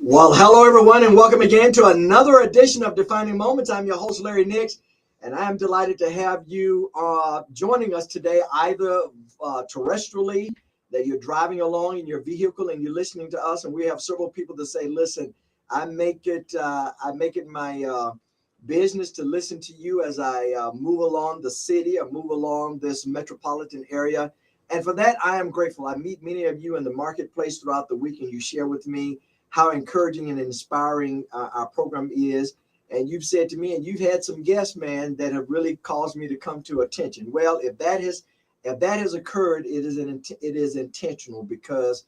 Well, hello everyone, and welcome again to another edition of Defining Moments. I'm your host, Larry Nix, and I am delighted to have you joining us today, either terrestrially, that you're driving along in your vehicle and you're listening to us. And we have several people that say, "Listen, I make it my business to listen to you as I move along the city or move along this metropolitan area." And for that, I am grateful. I meet many of you in the marketplace throughout the week, and you share with me how encouraging and inspiring our program is. And you've said to me, and you've had some guests, man, that have really caused me to come to attention. Well, if that has occurred, it is intentional, because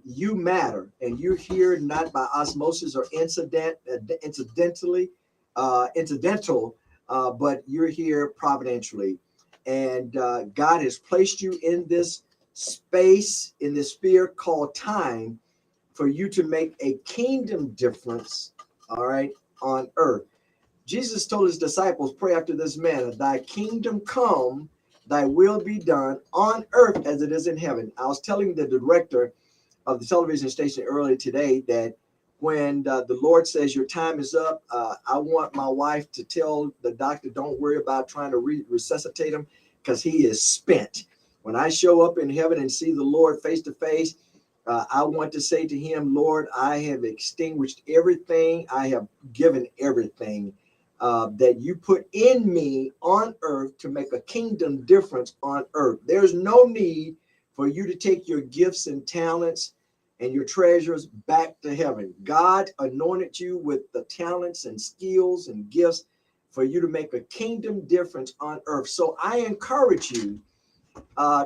you matter, and you're here not by osmosis or incidental, but you're here providentially. And God has placed you in this space, in this sphere called time, for you to make a kingdom difference, all right, on earth. Jesus told his disciples, pray after this manner: thy kingdom come, thy will be done on earth as it is in heaven. I was telling the director of the television station earlier today that when the Lord says your time is up, I want my wife to tell the doctor, don't worry about trying to resuscitate him, because he is spent. When I show up in heaven and see the Lord face to face, I want to say to him, Lord, I have extinguished everything. I have given everything that you put in me on earth to make a kingdom difference on earth. There's no need for you to take your gifts and talents and your treasures back to heaven. God anointed you with the talents and skills and gifts for you to make a kingdom difference on earth. So I encourage you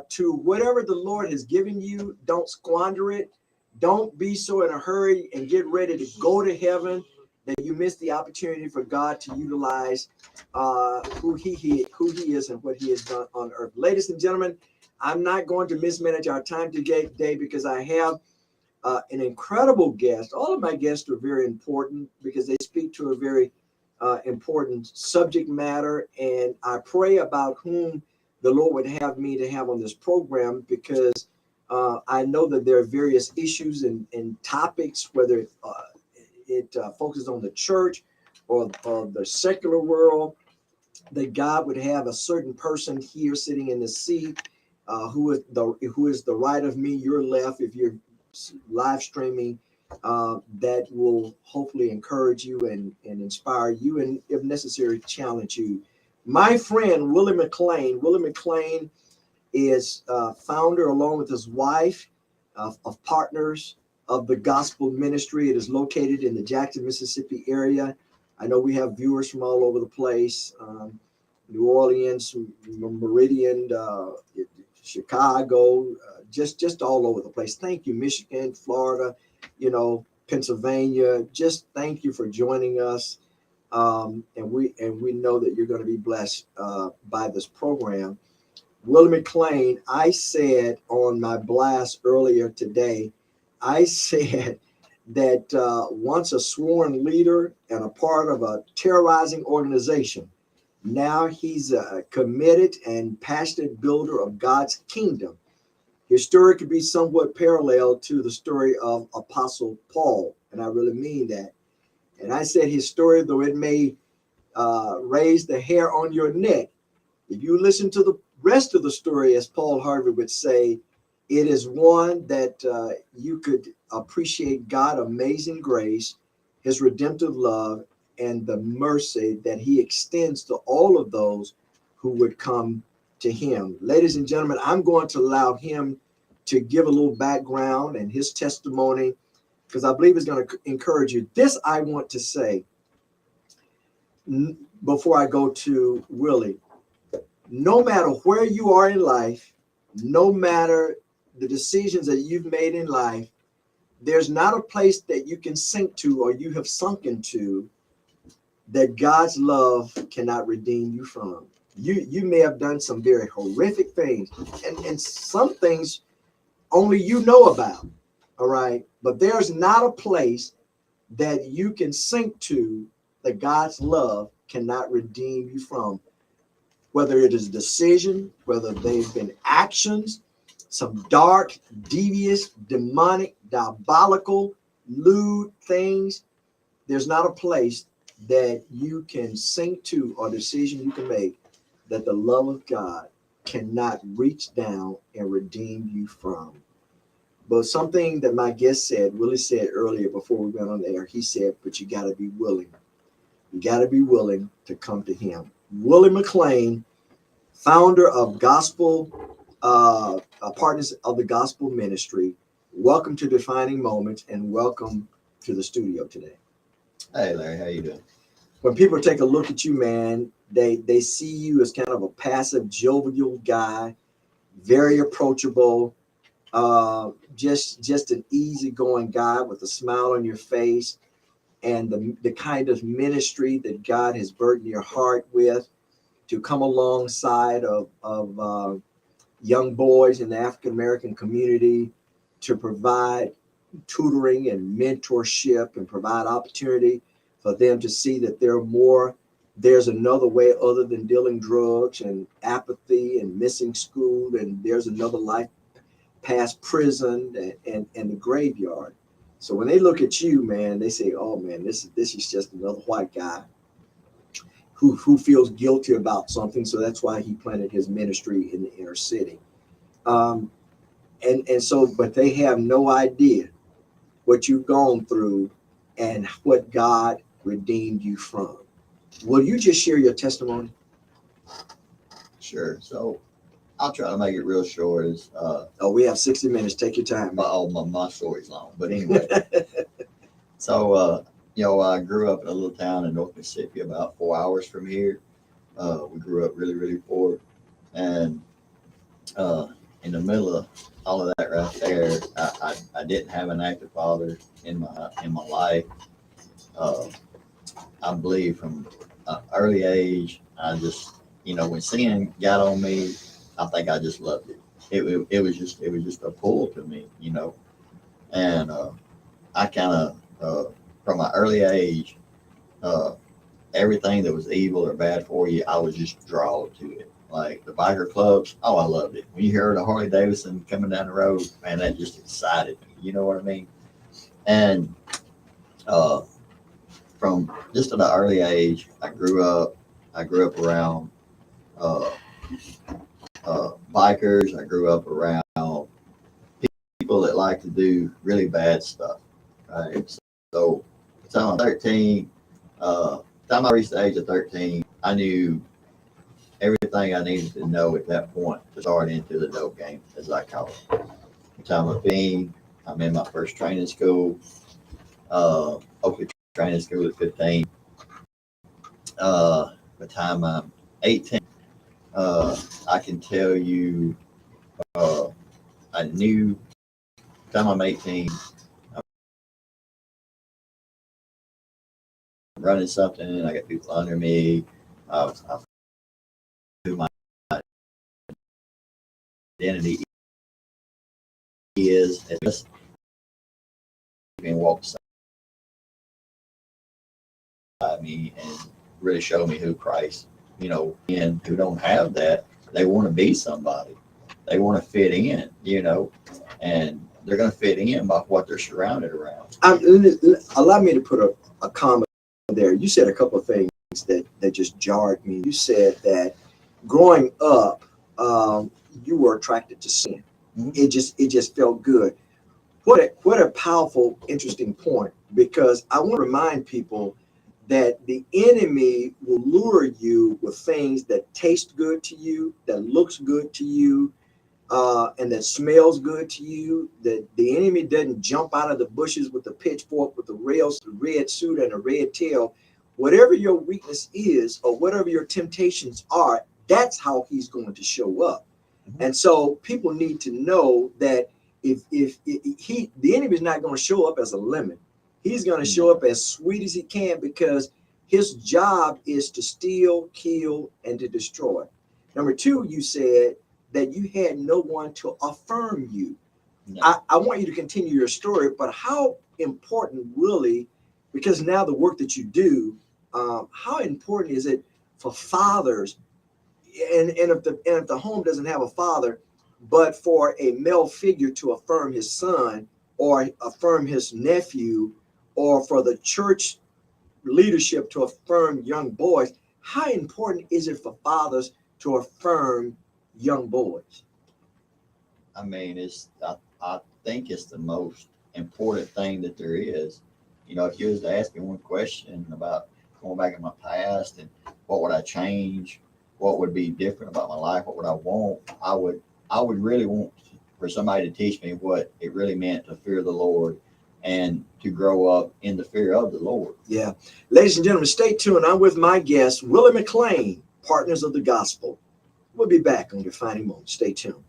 to whatever the Lord has given you, don't squander it. Don't be so in a hurry and get ready to go to heaven that you miss the opportunity for God to utilize who he is and what he has done on earth. Ladies and gentlemen, I'm not going to mismanage our time today because I have an incredible guest. All of my guests are very important because they speak to a very important subject matter, and I pray about whom the Lord would have me to have on this program, because I know that there are various issues and topics, whether it focuses on the church or the secular world, that God would have a certain person here sitting in the seat who is the right of me, your left, if you're live streaming, that will hopefully encourage you and inspire you, and if necessary, challenge you. My friend, Willie Mclean. Willie Mclean is founder, along with his wife, of Partners of the Gospel Ministry. It is located in the Jackson, Mississippi area. I know we have viewers from all over the place, New Orleans, Meridian, Chicago, just all over the place. Thank you, Michigan, Florida, Pennsylvania. Just thank you for joining us. And we know that you're going to be blessed by this program. Willie Mclean, I said on my blast earlier today, I said that once a sworn leader and a part of a terrorizing organization, now he's a committed and passionate builder of God's kingdom. His story could be somewhat parallel to the story of Apostle Paul, and I really mean that. And I said his story, though it may raise the hair on your neck, if you listen to the rest of the story, as Paul Harvey would say, it is one that you could appreciate God's amazing grace, his redemptive love, and the mercy that he extends to all of those who would come to him. Ladies and gentlemen, I'm going to allow him to give a little background and his testimony, because I believe it's going to encourage you. This I want to say before I go to Willie. No matter where you are in life, no matter the decisions that you've made in life, there's not a place that you can sink to or you have sunk into that God's love cannot redeem you from. You may have done some very horrific things, and some things only you know about, all right? But there's not a place that you can sink to that God's love cannot redeem you from. Whether it is decision, whether they've been actions, some dark, devious, demonic, diabolical lewd things, there's not a place that you can sink to or decision you can make that the love of God cannot reach down and redeem you from. But something that my guest said, Willie said earlier before we went on air, he said, but you got to be willing. You got to be willing to come to him. Willie Mclean, founder of Partners of the Gospel Ministry. Welcome to Defining Moments and welcome to the studio today. Hey, Larry, how you doing? When people take a look at you, man, they see you as kind of a passive, jovial guy, very approachable, just an easygoing guy with a smile on your face, and the kind of ministry that God has burdened your heart with to come alongside of young boys in the African American community to provide tutoring and mentorship and provide opportunity for them to see that there's another way other than dealing drugs and apathy and missing school, and there's another life past prison and the graveyard. So when they look at you, man, they say, oh man, this is just another white guy who feels guilty about something. So that's why he planted his ministry in the inner city. But they have no idea what you've gone through and what God redeemed you from. Will you just share your testimony? Sure. So I'll try to make it real short. We have 60 minutes. Take your time. My story's long, but anyway. So I grew up in a little town in North Mississippi, about 4 hours from here. We grew up really, really poor, and in the middle of all of that right there, I didn't have an active father in my life. I believe from an early age, I just, when sin got on me, I think I just loved it. It was just a pull to me, and I kind of from my early age, everything that was evil or bad for you, I was just drawn to it. Like the biker clubs, oh, I loved it. When you heard a Harley Davidson coming down the road, man, that just excited me. You know what I mean? And from just at an early age, I grew up around bikers. I grew up around people that like to do really bad stuff. Right? So I'm 13. Time I reached the age of 13, I knew everything I needed to know at that point to start into the dope game, as I call it. Time of 15, I'm in my first training school, Oakley training school at 15. By the time I'm 18, I can tell you, I knew. Time I'm 18, I'm running something, and I got people under me. I who my identity is, and just being walked beside me and really show me who Christ, and who don't have that, they want to be somebody. They want to fit in, and they're going to fit in by what they're surrounded around. Allow me to put a comment there. You said a couple of things that just jarred me. You said that growing up, you were attracted to sin. Mm-hmm. It just felt good. What a powerful, interesting point, because I want to remind people that the enemy will lure you with things that taste good to you, that looks good to you, and that smells good to you. That the enemy doesn't jump out of the bushes with a pitchfork with a red suit and a red tail. Whatever your weakness is or whatever your temptations are, that's how he's going to show up. Mm-hmm. And so people need to know that if the enemy is not going to show up as a lemon, he's going to show up as sweet as he can, because his job is to steal, kill, and to destroy. Number two, you said that you had no one to affirm you. No. I want you to continue your story, but how important really, because now the work that you do, how important is it for fathers, and if the home doesn't have a father, but for a male figure to affirm his son or affirm his nephew, or for the church leadership to affirm young boys, how important is it for fathers to affirm young boys? I mean, I think it's the most important thing that there is. You know, if you was to ask me one question about going back in my past and what would I change, what would be different about my life, what would I want, I would really want for somebody to teach me what it really meant to fear the Lord and to grow up in the fear of the Lord. Yeah. Ladies and gentlemen, stay tuned. I'm with my guest, Willie Mclean, Partners of the Gospel. We'll be back on Defining Moments. Stay tuned.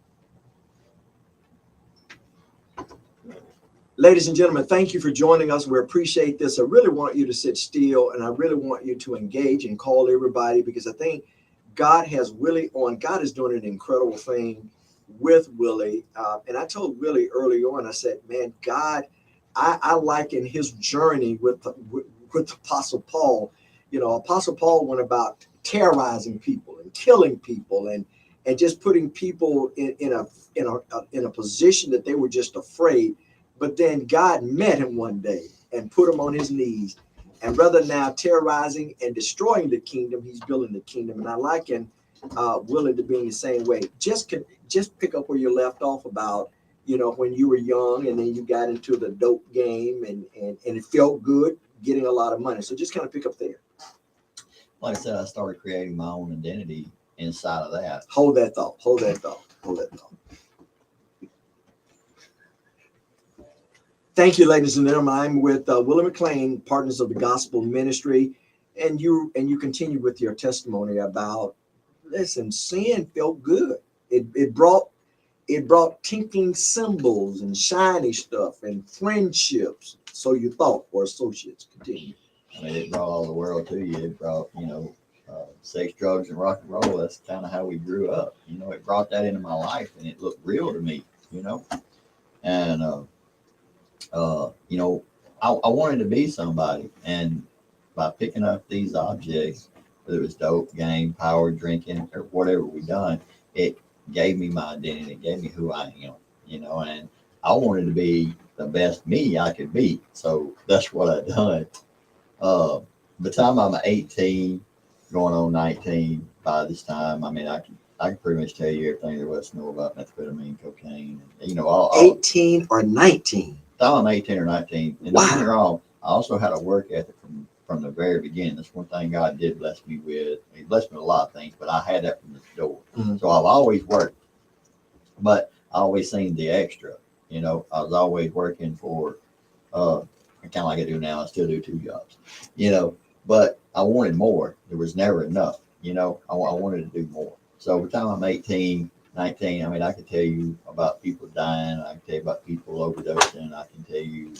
Ladies and gentlemen, thank you for joining us. We appreciate this. I really want you to sit still, and I really want you to engage and call everybody, because I think God has Willie on. God is doing an incredible thing with Willie. And I told Willie early on, I said, man, God, I liken his journey with Apostle Paul. You know, Apostle Paul went about terrorizing people and killing people and just putting people in a position that they were just afraid. But then God met him one day and put him on his knees. And rather than now terrorizing and destroying the kingdom, he's building the kingdom. And I liken Willie to being the same way. Just pick up where you left off about, you know, when you were young and then you got into the dope game and it felt good getting a lot of money. So just kind of pick up there. Like I said, I started creating my own identity inside of that. Hold that thought. Hold that thought. Hold that thought. Thank you, ladies and gentlemen. I'm with Willie Mclean, Partners of the Gospel Ministry, and you continue with your testimony about, listen, sin felt good. It brought tinkling cymbals and shiny stuff and friendships. So you thought, or associates. Continue. I mean, it brought all the world to you. It brought, you know, sex, drugs, and rock and roll. That's kind of how we grew up. You know, it brought that into my life, and it looked real to me. You know, and you know, I wanted to be somebody, and by picking up these objects, whether it was dope, game, power, drinking, or whatever we done, it gave me my identity, it gave me who I am, you know, and I wanted to be the best me I could be. So that's what I done. By the time I'm 18, going on 19, by this time, I mean, I can pretty much tell you everything there was to know about methamphetamine, cocaine, you know, all 18 or 19. I'm 18 or 19. And don't get me wrong, I also had a work ethic from the very beginning. That's one thing God did bless me with. He blessed me with a lot of things, but I had that from the door. Mm-hmm. So I've always worked, but I always seen the extra. You know, I was always working for, kind of like I do now. I still do 2 jobs, you know, but I wanted more. There was never enough, you know, I wanted to do more. So by the time I'm 18, 19, I mean, I can tell you about people dying. I can tell you about people overdosing. I can tell you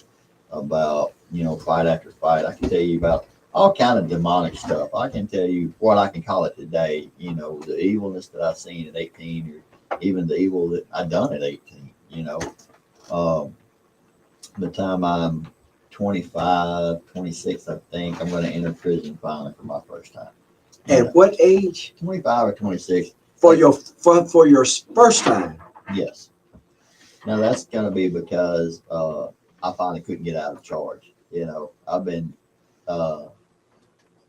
about, you know, fight after fight. I can tell you about all kind of demonic stuff. I can tell you what I can call it today, you know, the evilness that I've seen at 18, or even the evil that I done at 18, you know. By the time I'm 25, 26, I think I'm going to enter prison finally for my first time. At what age? 25 or 26. For your first time? Yes. Now that's going to be because I finally couldn't get out of charge. You know, I've been, oh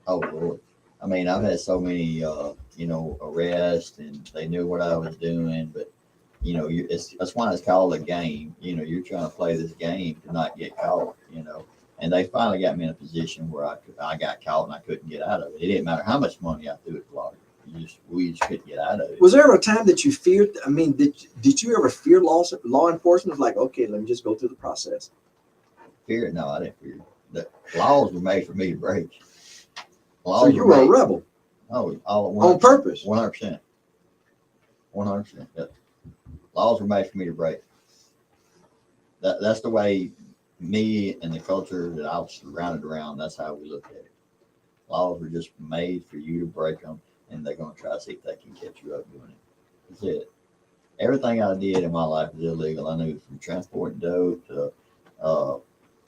Lord. I mean, I've had so many, you know, arrests, and they knew what I was doing, but, you know, that's why it's called a game. You know, you're trying to play this game to not get caught, you know. And they finally got me in a position where I got caught and I couldn't get out of it. It didn't matter how much money I threw at the lawyer. We just couldn't get out of it. Was there ever a time that you feared? I mean, did you ever fear law enforcement? Like, okay, let me just go through the process. Fear? No, I didn't fear. The laws were made for me to break. So you were a rebel? Oh, on purpose? 100%. 100%. Yeah. Laws were made for me to break. That's the way me and the culture that I was surrounded around, that's how we look at it. Laws were just made for you to break them, and they're going to try to see if they can catch you up doing it. That's it. Everything I did in my life was illegal. I knew from transporting dope to,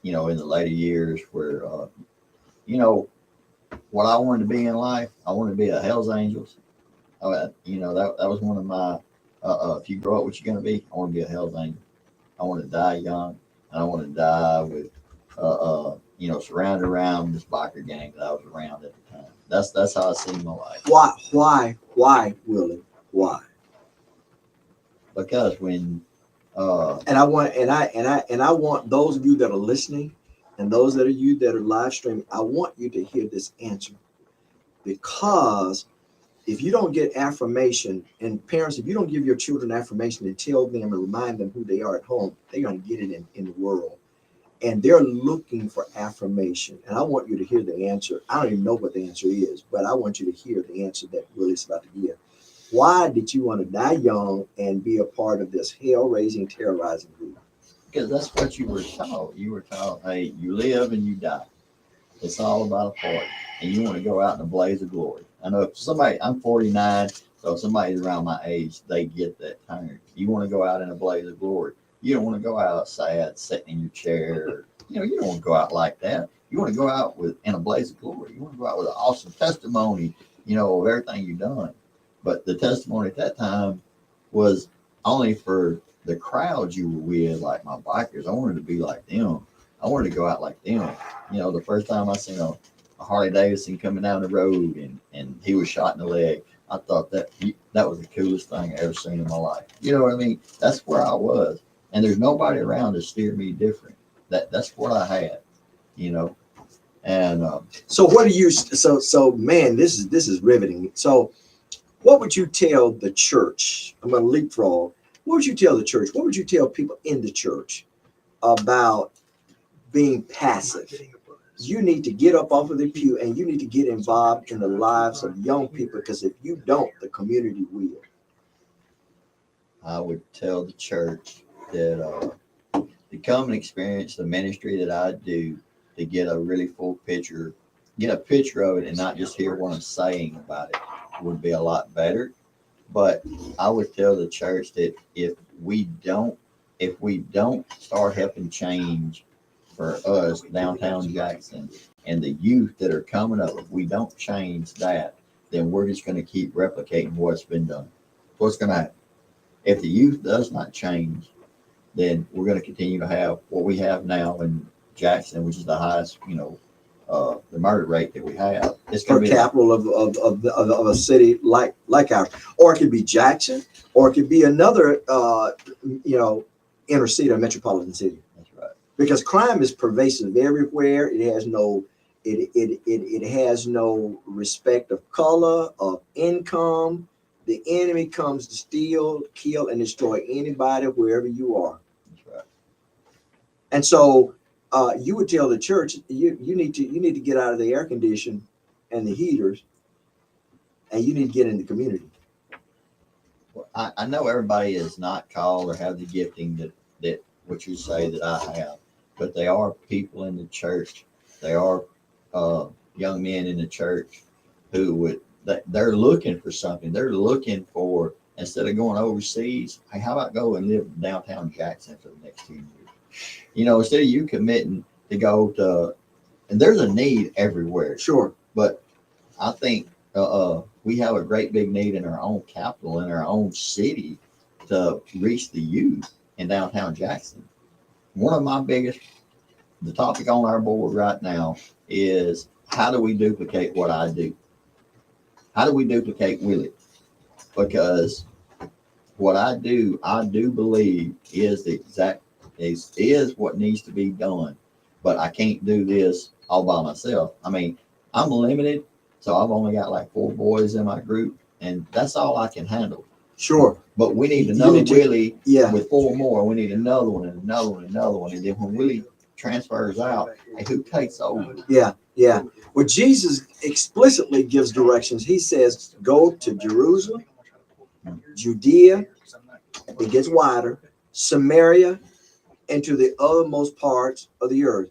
you know, in the later years where, you know, what I wanted to be in life, I wanted to be a Hell's Angels. You know, that was one of my, if you grow up what you're going to be, I want to be a Hell's Angel. I want to die young. I don't want to die with, surrounded around this biker gang that I was around at the time. That's how I see my life. Why, Willie? Why? Because when And I want those of you that are listening, and those that are you that are live streaming, I want you to hear this answer, because if you don't get affirmation, and parents, if you don't give your children affirmation and tell them and remind them who they are at home, they're going to get it in the world. And they're looking for affirmation. And I want you to hear the answer. I don't even know what the answer is, but I want you to hear the answer that Willie's about to give. Why did you want to die young and be a part of this hell-raising, terrorizing group? because that's what you were taught. You were taught, hey, you live and you die. It's all about a party. And you want to go out in a blaze of glory. I know if somebody, I'm 49, so if somebody's around my age, they get that term. You want to go out in a blaze of glory. You don't want to go out sad, sitting in your chair. You don't want to go out like that. You want to go out in a blaze of glory. You want to go out with an awesome testimony, of everything you've done. But the testimony at that time was only for the crowds you were with, like my bikers. I wanted to be like them. I wanted to go out like them. The first time I seen a Harley Davidson coming down the road and he was shot in the leg, I thought that was the coolest thing I ever seen in my life. You know what I mean? That's where I was. And there's nobody around to steer me different. That's what I had, And so what do you? So man, this is riveting. So, what would you tell the church? I'm going to leapfrog. What would you tell the church? What would you tell people in the church about being passive? You need to get up off of the pew and you need to get involved in the lives of young people, because if you don't, the community will. I would tell the church that to come and experience the ministry that I do, to get a really full picture, get a picture of it and not just hear what I'm saying about it, would be a lot better. But I would tell the church that if we don't start helping change for us, downtown Jackson, and the youth that are coming up, if we don't change that, then we're just going to keep replicating what's been done. What's going to happen? If the youth does not change, then we're going to continue to have what we have now in Jackson, which is the highest, the murder rate that we have. It's Per capital of a city like ours, or it could be Jackson, or it could be another inner city or metropolitan city. That's right. Because crime is pervasive everywhere. It has no respect of color, of income. The enemy comes to steal, kill, and destroy anybody wherever you are. That's right. And so you would tell the church you need to get out of the air condition and the heaters, and you need to get in the community. Well, I know everybody is not called or have the gifting that what you say that I have, but they are people in the church. They are young men in the church who they're looking for something. They're looking for, instead of going overseas, hey, how about go and live in downtown Jackson for the next 2 years? Instead of you committing to go to, and there's a need everywhere. Sure. But I think we have a great big need in our own capital, in our own city, to reach the youth in downtown Jackson. One of the topic on our board right now is, how do we duplicate what I do? How do we duplicate Willie? Because what I do believe is is what needs to be done. But I can't do this all by myself. I mean, I'm limited, so I've only got like 4 boys in my group, and that's all I can handle. Sure. But we need another Willie with 4 more. We need another one and another one and another one. And then when Willie transfers out, hey, who takes over? Yeah. Well, Jesus explicitly gives directions. He says, go to Jerusalem, Judea, it gets wider, Samaria, and to the uttermost parts of the earth.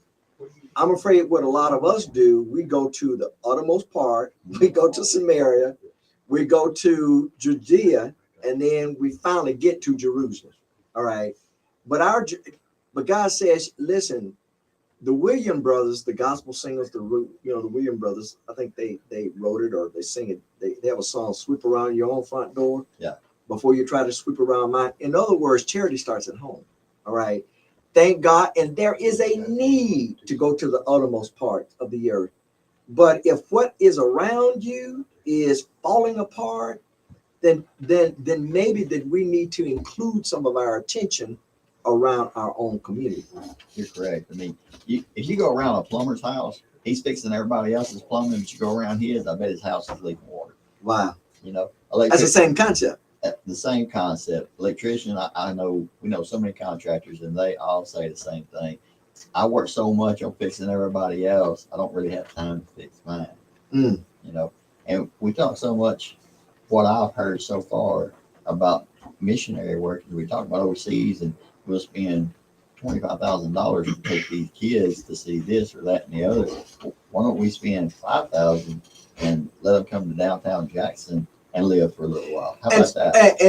I'm afraid what a lot of us do, we go to the uttermost part, we go to Samaria, we go to Judea, and then we finally get to Jerusalem. All right. But God says, listen, the William brothers, the gospel singers, the William brothers, I think they wrote it or they sing it. They have a song, "Sweep Around Your Own Front Door." Yeah. Before you try to sweep around mine. In other words, charity starts at home. All right. Thank God. And there is a need to go to the uttermost part of the earth. But if what is around you is falling apart, then maybe that we need to include some of our attention around our own community. You're correct. I mean, if you go around a plumber's house, he's fixing everybody else's plumbing, but you go around his, I bet his house is leaking water. Wow. You know, That's the same concept. The same concept. Electrician, I know, we know so many contractors, and they all say the same thing. I work so much on fixing everybody else, I don't really have time to fix mine. Mm. You know, and we talk so much. What I've heard so far about missionary work is we talk about overseas, and we'll spend $25,000 to take these kids to see this or that and the other. Why don't we spend $5,000 and let them come to downtown Jackson and live for a little while? How about that?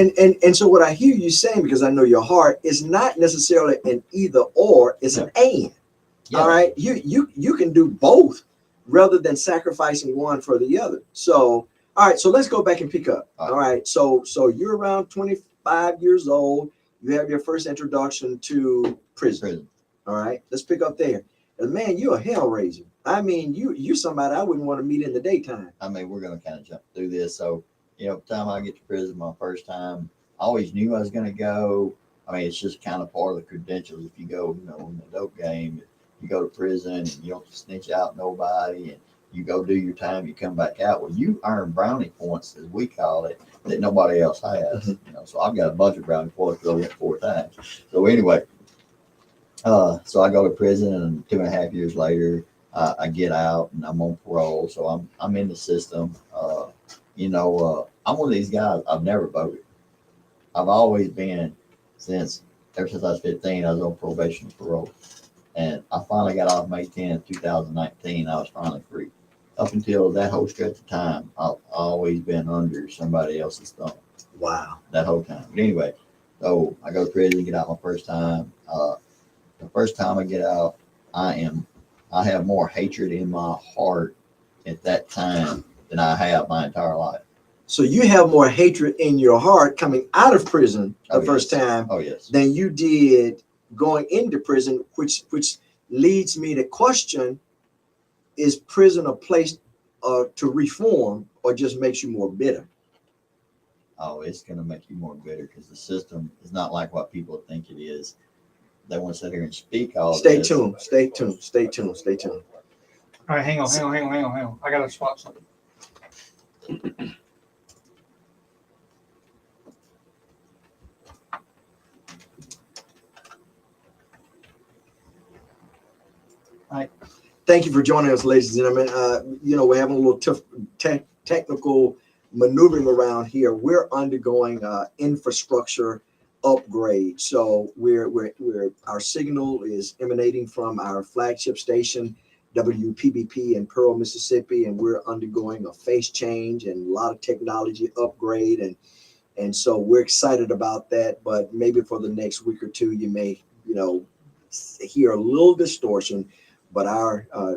And so what I hear you saying, because I know your heart, is not necessarily an either or, it's an and. Yeah. All right. You can do both rather than sacrificing one for the other. So all right, so let's go back and pick up. All right. So you're around 25 years old. You have your first introduction to prison. All right. Let's pick up there. And man, you're a hell raiser. I mean, you're somebody I wouldn't want to meet in the daytime. I mean, we're going to kind of jump through this. So, you know, the time I get to prison my first time, I always knew I was going to go. I mean, it's just kind of part of the credentials. If you go, you know, in the dope game, you go to prison and you don't snitch out nobody, and you go do your time, you come back out. Well, you earn brownie points, as we call it, that nobody else has. You know, so I've got a bunch of brownie points because I went 4 times. So anyway, so I go to prison, and 2.5 years later, I get out and I'm on parole. So I'm in the system. You know, I'm one of these guys. I've never voted. I've always been ever since I was 15. I was on probation and parole, and I finally got off May 10th, 2019. I was finally free. Up until that whole stretch of time, I've always been under somebody else's thumb. Wow. That whole time. But anyway, so I go to prison, get out my first time. The first time I get out, I have more hatred in my heart at that time than I have my entire life. So you have more hatred in your heart coming out of prison the first time than you did going into prison, which leads me to question, is prison a place to reform, or just makes you more bitter? Oh, it's going to make you more bitter because the system is not like what people think it is. They want to sit here and speak all Stay this. tuned. All right, hang on. I got to swap something. All right. Thank you for joining us, ladies and gentlemen. You know, we're having a little tough technical maneuvering around here. We're undergoing infrastructure upgrade. So our signal is emanating from our flagship station, WPBP in Pearl, Mississippi, and we're undergoing a phase change and a lot of technology upgrade, and so we're excited about that. But maybe for the next week or two, you may, you know, hear a little distortion. But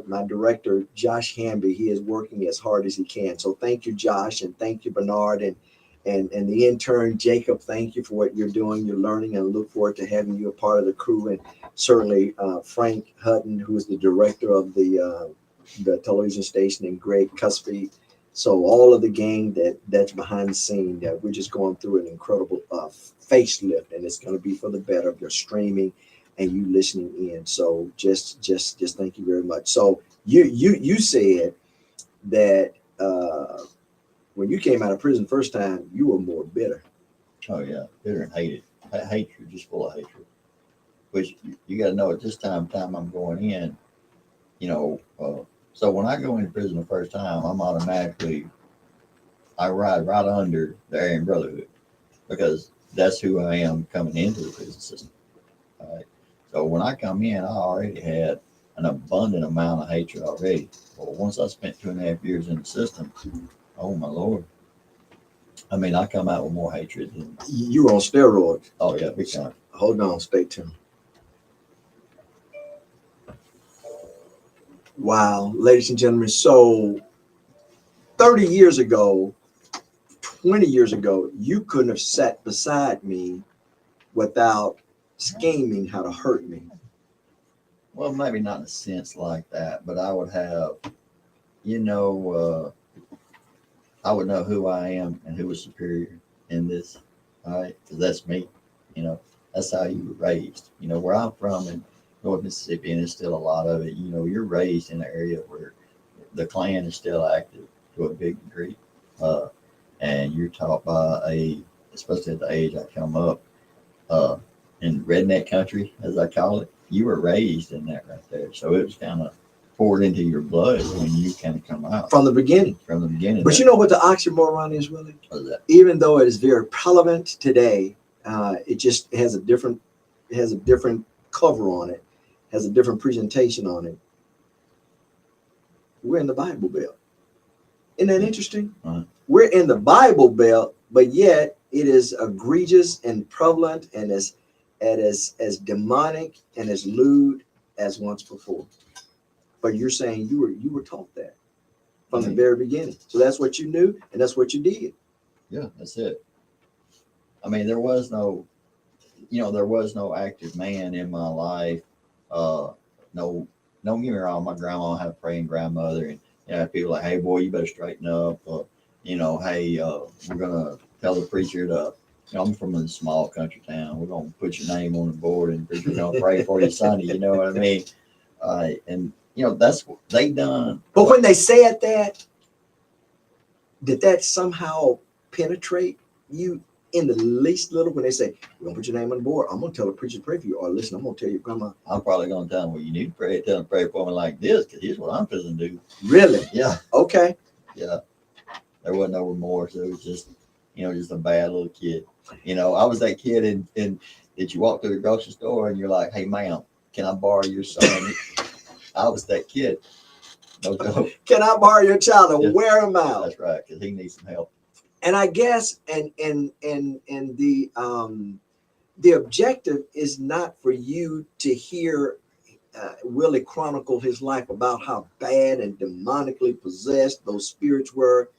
my director, Josh Hamby, he is working as hard as he can. So thank you, Josh, and thank you, Bernard, and the intern, Jacob. Thank you for what you're doing. You're learning, and look forward to having you a part of the crew. And certainly Frank Hutton, who is the director of the television station, and Greg Cusby. So all of the gang that's behind the scene, that we're just going through an incredible facelift, and it's going to be for the better of your streaming and you listening in. So just thank you very much. So you said that when you came out of prison first time, you were more bitter. Oh yeah, bitter and hated. Hatred, just full of hatred. Which you got to know at this time I'm going in, you know. So when I go into prison the first time, I ride right under the Aryan Brotherhood because that's who I am coming into the prison system. All right. So when I come in, I already had an abundant amount of hatred already. Well, once I spent 2.5 years in the system, oh my Lord. I mean, I come out with more hatred than you were on steroids. Oh yeah, big time. Hold on, stay tuned. Wow, ladies and gentlemen. So 30 years ago, 20 years ago, you couldn't have sat beside me without scheming how to hurt me. Well, maybe not in a sense like that, but I would have, you know, I would know who I am and who was superior in this. All right, because that's me. You know, that's how you were raised. You know, where I'm from in North Mississippi, and there's still a lot of it. You know, you're raised in an area where the Klan is still active to a big degree, and you're taught by especially at the age I come up, in redneck country, as I call it. You were raised in that right there, so it was kind of poured into your blood when you kind of come out from the beginning. from the beginning. But you know what the oxymoron is, Willie? What is that? Even though it is very prevalent today, it just has a different cover on it, has a different presentation on it. We're in the Bible Belt. Isn't that interesting? Uh-huh. We're in the Bible Belt, but yet it is egregious and prevalent and as demonic and as lewd as once before. But you're saying you were taught that from the very beginning. So that's what you knew and that's what you did. Yeah, that's it. I mean, there was no active man in my life. No, don't get me wrong. My grandma had a praying grandmother, and people like, hey boy, you better straighten up. Hey, we're gonna tell the preacher to. I'm from a small country town. We're gonna put your name on the board, and the preacher's gonna pray for you Sunday. You know what I mean? And that's what they done. But when they said that, did that somehow penetrate you in the least little? When they say, we're gonna put your name on the board, I'm gonna tell the preacher to pray for you, or listen, I'm gonna tell your grandma. I'm probably gonna tell them, well, you need to pray. Tell them to pray for me like this, because here's what I'm supposed to do. Really? Yeah. Okay. Yeah. There wasn't no remorse. It was just, just a bad little kid. I was that kid in that you walk to the grocery store and you're like, hey, ma'am, can I borrow your son? I was that kid. No joke. Can I borrow your child and Yeah. wear him out? That's right, because he needs some help. And I guess, and the objective is not for you to hear Willie chronicle his life about how bad and demonically possessed those spirits were.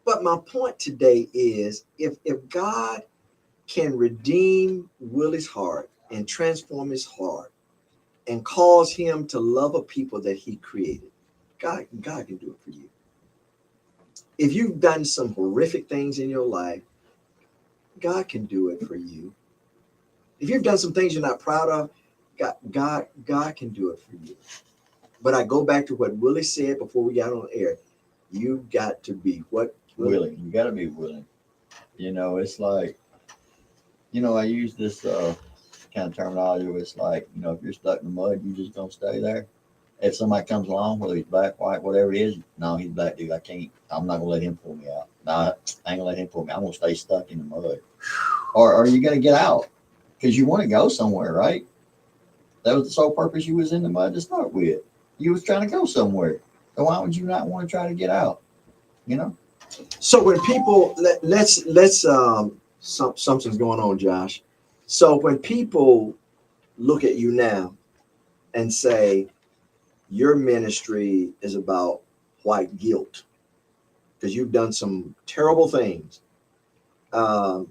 But my point today is, if God can redeem Willie's heart and transform his heart and cause him to love a people that he created, God can do it for you. If you've done some horrific things in your life, God can do it for you. If you've done some things you're not proud of, God can do it for you. But I go back to what Willie said before we got on air. You've got to be what? Willing. You got to be willing. It's like, I use this kind of terminology where it's like, if you're stuck in the mud, you just don't stay there. If somebody comes along, whether he's black, white, whatever it is, no, he's black, dude. I'm not going to let him pull me out. No, I ain't going to let him pull me. I'm going to stay stuck in the mud. Or are you going to get out? Because you want to go somewhere, right? That was the sole purpose you was in the mud to start with. You was trying to go somewhere. So why would you not want to try to get out? So when people let's something's going on, Josh. So when people look at you now and say your ministry is about white guilt because you've done some terrible things, how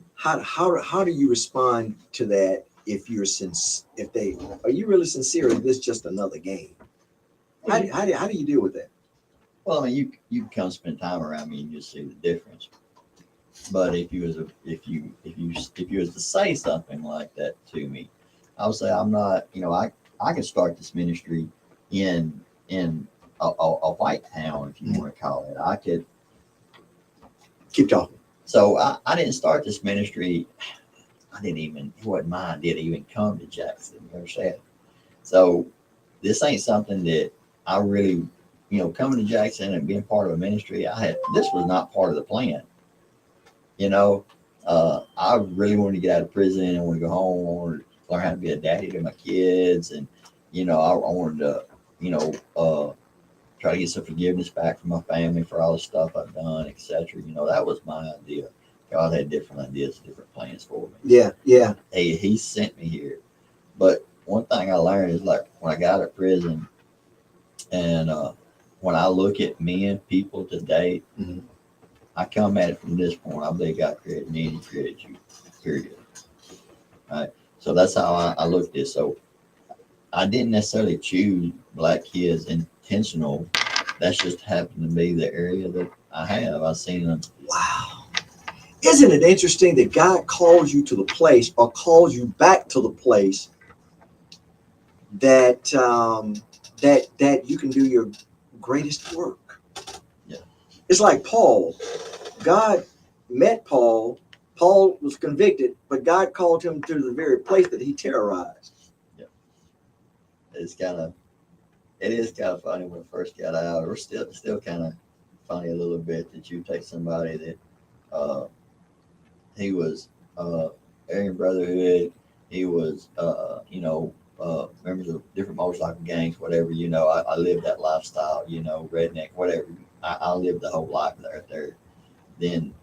do you respond to that? If are you really sincere? Or is this just another game? How do you deal with that? Well, I mean, you come spend time around me and you'll see the difference. But if you was to say something like that to me, I would say I'm not. I can start this ministry in a white town, if you want to call it. I could keep talking. So I didn't start this ministry. It wasn't my idea to even come to Jackson. You understand? So this ain't something that I really. Coming to Jackson and being part of a ministry, this was not part of the plan. I really wanted to get out of prison. I wanted to go home. I wanted to learn how to be a daddy to my kids. And, I wanted to, try to get some forgiveness back from my family for all the stuff I've done, etc. That was my idea. God had different ideas, different plans for me. Yeah. He sent me here. But one thing I learned is like when I got out of prison and, when I look at people today, mm-hmm. I come at it from this point. I believe God created me and He created you, period. All right. So that's how I look at this. So I didn't necessarily choose black kids intentional. That's just happened to be the area that I have. I've seen them. Wow. Isn't it interesting that God calls you to the place or calls you back to the place that that you can do your greatest work? Yeah. It's like Paul. God met Paul. Paul was convicted, but God called him to the very place that he terrorized. Yeah. It is kind of funny when I first got out, or still kind of funny a little bit that you take somebody that he was Aryan Brotherhood, he was members of different motorcycle gangs, whatever, I lived that lifestyle, redneck, whatever. I lived the whole life there. Then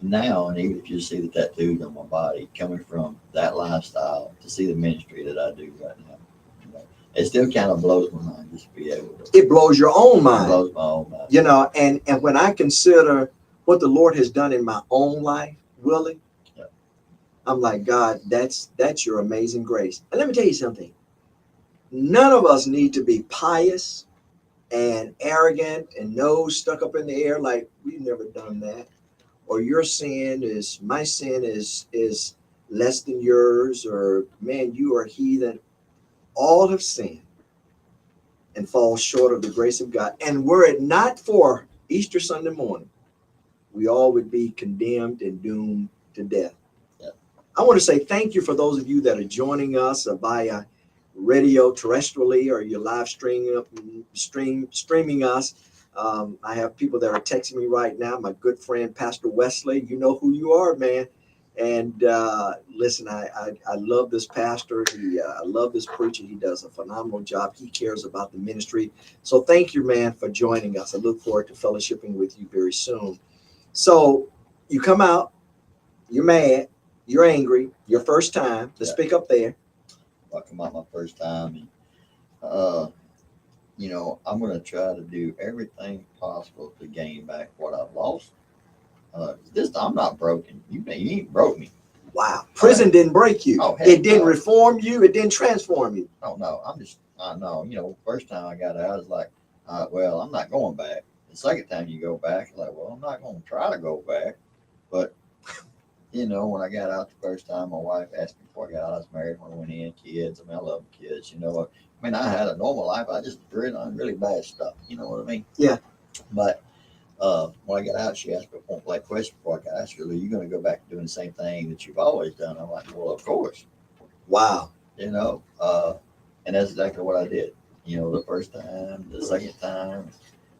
now, and even if you see the tattoos on my body, coming from that lifestyle to see the ministry that I do right now, it still kind of blows my mind just to be able to. It blows your own mind. It blows my own mind. And when I consider what the Lord has done in my own life, Willie, yeah. I'm like, God, that's your amazing grace. And let me tell you something. None of us need to be pious and arrogant and nose stuck up in the air like we've never done that. Or my sin is less than yours, or man, you are heathen. All have sinned and fall short of the grace of God. And were it not for Easter Sunday morning, we all would be condemned and doomed to death. Yeah. I want to say thank you for those of you that are joining us via radio terrestrially, or you're live streaming us. I have people that are texting me right now. My good friend, Pastor Wesley, you know who you are, man. And listen, I love this pastor. I love this preacher. He does a phenomenal job. He cares about the ministry. So thank you, man, for joining us. I look forward to fellowshipping with you very soon. So you come out, you're mad, you're angry, your first time. Let's pick up there. I come out my first time, and I'm going to try to do everything possible to gain back what I've lost. This time I'm not broken. You ain't broke me. Wow. Prison didn't break you. Oh, it didn't reform you. It didn't transform you. Oh, no. I know. First time I got out, I was like, well, I'm not going back. The second time you go back, like, well, I'm not going to try to go back. But, when I got out the first time, my wife asked me before I got out, I was married when I went in, kids. I love kids. I had a normal life. I just done really bad stuff. You know what I mean? Yeah. But when I got out, she asked me a point-blank question before I got out. She goes, "Are you going to go back to doing the same thing that you've always done?" I'm like, "Well, of course." Wow. And that's exactly what I did. The first time, the second time,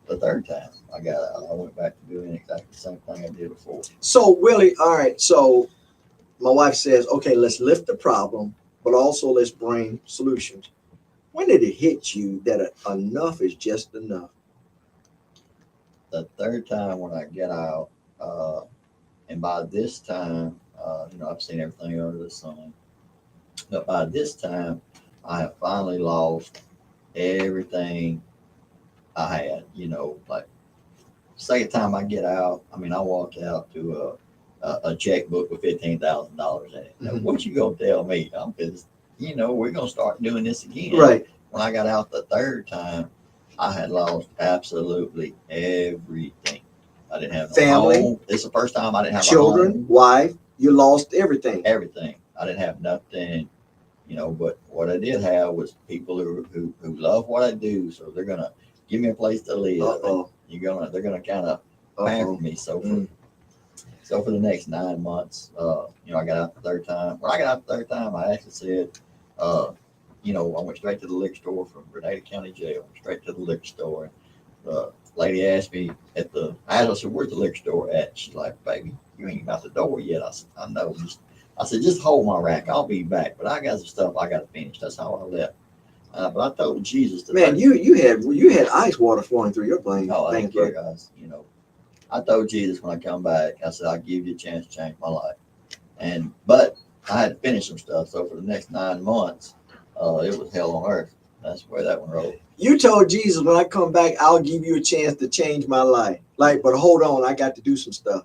the third time I got out, I went back to doing exactly the same thing I did before. So, Willie, all right. So my wife says, okay, let's lift the problem, but also let's bring solutions. When did it hit you that enough is just enough? The third time when I get out, and by this time, I've seen everything under the sun. But by this time, I have finally lost everything I had. Like second time I get out, I walked out to a checkbook with $15,000 in it. Now, what you gonna tell me? I'm just, we're gonna start doing this again. Right. When I got out the third time, I had lost absolutely everything. I didn't have no family. home. It's the first time I didn't have children, a home. Wife. You lost everything. Everything. I didn't have nothing. But what I did have was people who love what I do, so they're gonna give me a place to live. They're gonna kind of pamper me. So for the next 9 months, I got out the third time. When I got out the third time, I actually said, I went straight to the liquor store from Grenada County Jail. Went straight to the liquor store. And the lady asked me I said, "Where's the liquor store at?" She's like, "Baby, you ain't out the door yet." I said, "I know. I said, just hold my rack. I'll be back. But I got some stuff I got to finish." That's how I left. But I told Jesus. Man, you had ice water flowing through your brain. Oh, thank you, guys. I told Jesus when I come back, I said, "I'll give you a chance to change my life." But I had to finish some stuff. So for the next 9 months, it was hell on earth. That's where that one rolled. You told Jesus, when I come back, I'll give you a chance to change my life. But hold on, I got to do some stuff.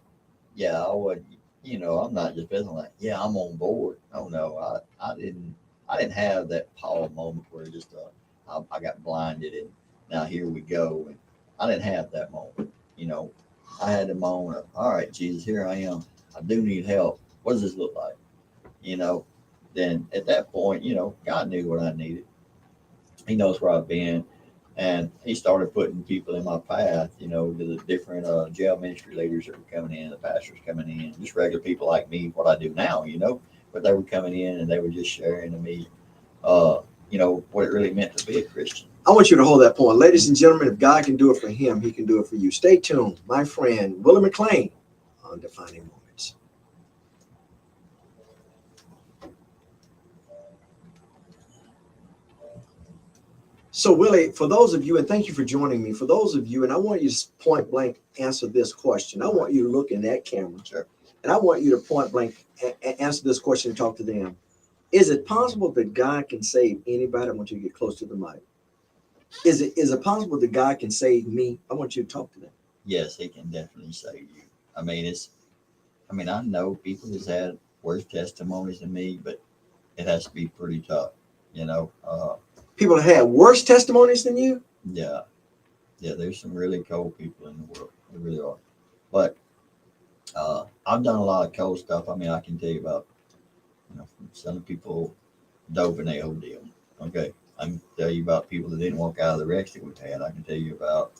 Yeah, I wasn't. I'm not just feeling like, yeah, I'm on board. Oh no, I didn't. I didn't have that Paul moment where just I got blinded and now here we go. And I didn't have that moment. You know, I had the moment of, all right, Jesus, here I am. I do need help. What does this look like? You know, then at that point, you know, God knew what I needed. He knows where I've been. And he started putting people in my path, you know, to the different jail ministry leaders that were coming in, the pastors coming in, just regular people like me, what I do now, you know. But they were coming in and they were just sharing to me, you know, what it really meant to be a Christian. I want you to hold that point. Ladies and gentlemen, if God can do it for him, he can do it for you. Stay tuned. My friend, Willie Mclean on Defining Moments. So, Willie, for those of you, and thank you for joining me, for those of you, and I want you to point blank answer this question. I want you to look in that camera. Sure. And I want you to point blank answer this question and talk to them. Is it possible that God can save anybody? I want you to get close to the mic. Is it possible that God can save me? I want you to talk to them. Yes, he can definitely save you. I mean, I know people that's had worse testimonies than me, but it has to be pretty tough, you know. People have had worse testimonies than you? Yeah, there's some really cold people in the world. There really are. But I've done a lot of cold stuff. I mean, I can tell you about, you know, some people dope and they OD them. Okay. I can tell you about people that didn't walk out of the wrecks that we've had. I can tell you about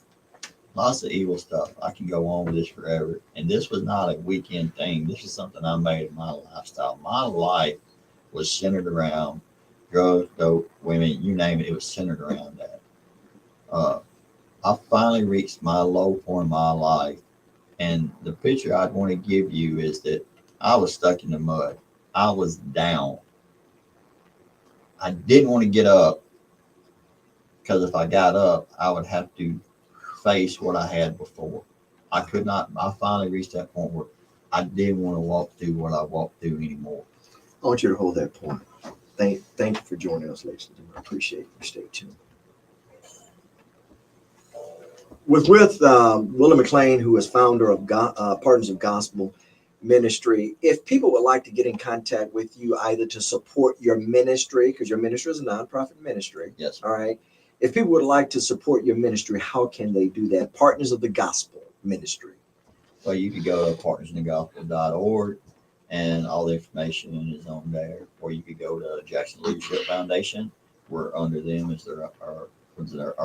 lots of evil stuff. I can go on with this forever. And this was not a weekend thing. This is something I made in my lifestyle. My life was centered around drugs, dope, women, you name it. It was centered around that. I finally reached my low point in my life. And the picture I'd want to give you is that I was stuck in the mud. I was down. I didn't want to get up because if I got up, I would have to face what I had before. I could not. I finally reached that point where I didn't want to walk through what I walked through anymore. I want you to hold that point. Thank you for joining us, ladies and gentlemen. I appreciate you. Stay tuned. With Willie Mclean, who is founder of Partners of Gospel Ministry. If people would like to get in contact with you, either to support your ministry, because your ministry is a nonprofit ministry. Yes. All right. If people would like to support your ministry, how can they do that? Partners of the Gospel Ministry. Well, you could go to partnersinthegospel.org and all the information is on there. Or you could go to Jackson Leadership Foundation. We're under them as our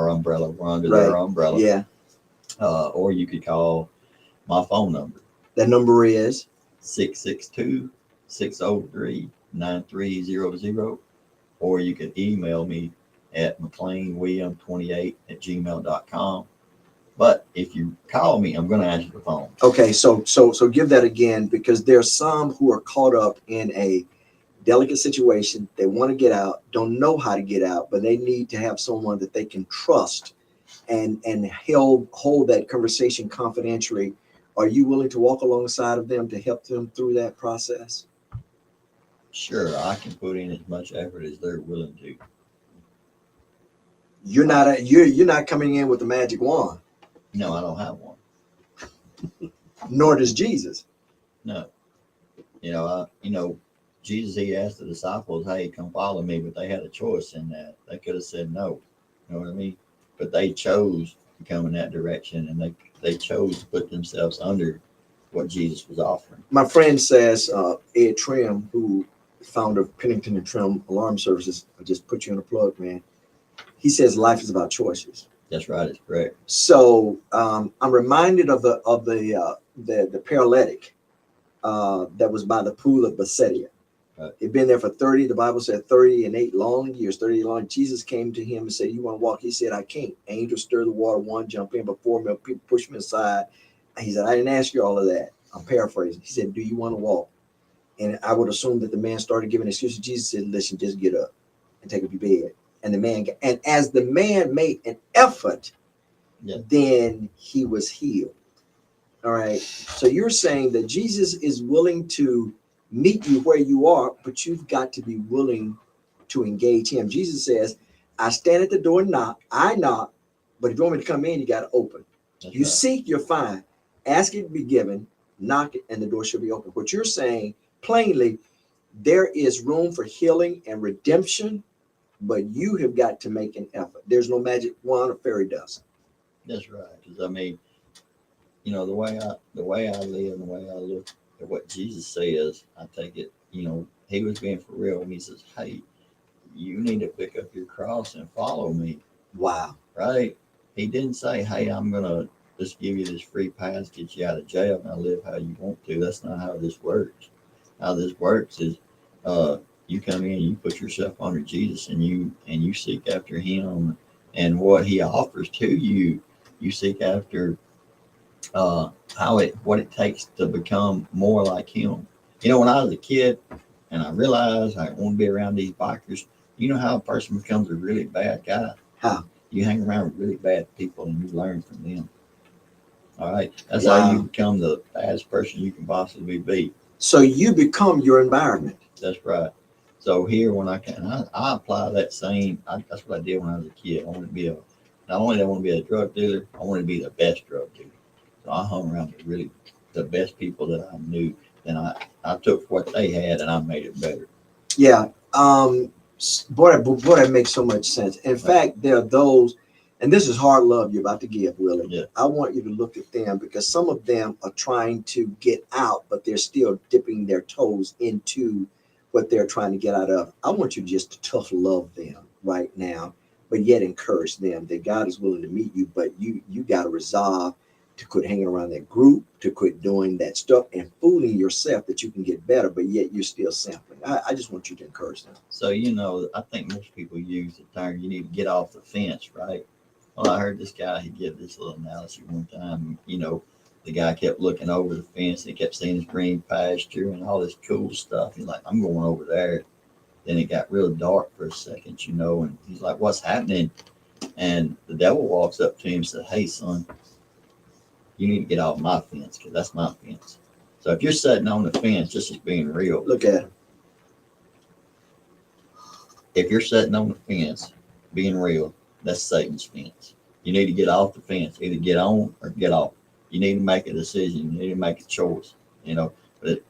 umbrella. We're under their umbrella. Yeah. Or you could call my phone number. That number is 662-603-9300. Or you can email me at mcleanwilliam28@gmail.com. But if you call me, I'm going to answer the phone. Okay, so give that again, because there's some who are caught up in a delicate situation. They want to get out, don't know how to get out, but they need to have someone that they can trust and hold that conversation confidentially. Are you willing to walk alongside of them to help them through that process? Sure, I can put in as much effort as they're willing to. You're not coming in with a magic wand. No, I don't have one. Nor does Jesus. No. Jesus, he asked the disciples, hey, come follow me, but they had a choice in that. They could have said no. You know what I mean? But they chose to come in that direction, and they chose to put themselves under what Jesus was offering. My friend says, Ed Trim, who founder of Pennington and Trim Alarm Services, I just put you on a plug, man. He says life is about choices. That's right. It's correct. So I'm reminded of the paralytic that was by the pool of Bethesda. Right. He'd been there for 30. The Bible said 38 long years. 38 long. Jesus came to him and said, "You want to walk?" He said, "I can't." Angels stir the water. One jump in, but 4 people push me aside. He said, "I didn't ask you all of that." I'm paraphrasing. He said, "Do you want to walk?" And I would assume that the man started giving excuses. Jesus said, "Listen, just get up and take up your bed." And the man, and as the man made an effort, then he was healed. All right. So you're saying that Jesus is willing to meet you where you are, but you've got to be willing to engage him. Jesus says, "I stand at the door and knock. I knock, but if you want me to come in, you got to open." That's you right. Seek, you'll find. Ask it, be given. Knock it, and the door should be open. What you're saying plainly There is room for healing and redemption, but you have got to make an effort. There's no magic wand or fairy dust. That's right. Because I mean, you know, the way I live and the way I look at what Jesus says, I take it. You know, he was being for real when he says, "Hey, you need to pick up your cross and follow me." Wow. Right? He didn't say, "Hey, I'm gonna just give you this free pass, get you out of jail, and live how you want to." That's not how this works. How this works is, you come in, you put yourself under Jesus, and you seek after Him and what He offers to you. You seek after what it takes to become more like Him. You know, when I was a kid and I realized I want to be around these bikers, you know how a person becomes a really bad guy? How? You hang around with really bad people and you learn from them. All right. That's Wow. how you become the baddest person you can possibly be. So you become your environment. That's right. So here, when I apply that same. That's what I did when I was a kid. I wanted to be not only did I want to be a drug dealer, I wanted to be the best drug dealer. So I hung around with the best people that I knew, and I took what they had and I made it better. Yeah. Boy, that makes so much sense. In fact, there are those, and this is hard love you're about to give, Willie. Yeah. I want you to look at them because some of them are trying to get out, but they're still dipping their toes into what they're trying to get out of. I want you just to tough love them right now, but yet encourage them that God is willing to meet you, but you got to resolve to quit hanging around that group, to quit doing that stuff and fooling yourself that you can get better, but yet you're still sampling. I just want you to encourage them. So, you know, I think most people use the term, you need to get off the fence, right? Well, I heard this guy, he gave this little analogy one time. You know, the guy kept looking over the fence and he kept seeing his green pasture and all this cool stuff. He's like, I'm going over there. Then it got real dark for a second, you know, and he's like, what's happening? And the devil walks up to him and says, hey, son, you need to get off my fence because that's my fence. So if you're sitting on the fence, just as being real. Look at him. If you're sitting on the fence, being real, that's Satan's fence. You need to get off the fence, either get on or get off. You need to make a decision. You need to make a choice, you know. But,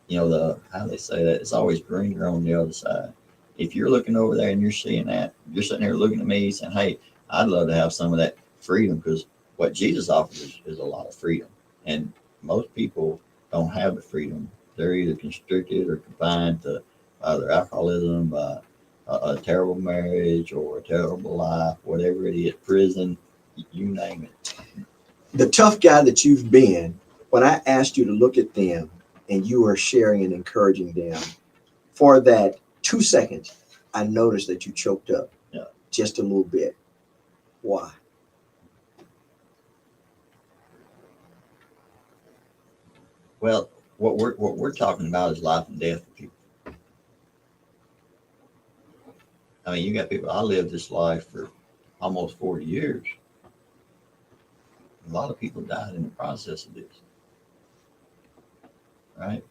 you know, how they say that, it's always greener on the other side. If you're looking over there and you're seeing that, you're sitting there looking at me saying, hey, I'd love to have some of that freedom because what Jesus offers is a lot of freedom. And most people don't have the freedom. They're either constricted or confined to either alcoholism, by a terrible marriage or a terrible life, whatever it is, prison, you name it. The tough guy that you've been, when I asked you to look at them and you were sharing and encouraging them, for that 2 seconds, I noticed that you choked up just a little bit. Why? Well, what we're talking about is life and death for people. I mean, you got people, I lived this life for almost 40 years. A lot of people died in the process of this. Right?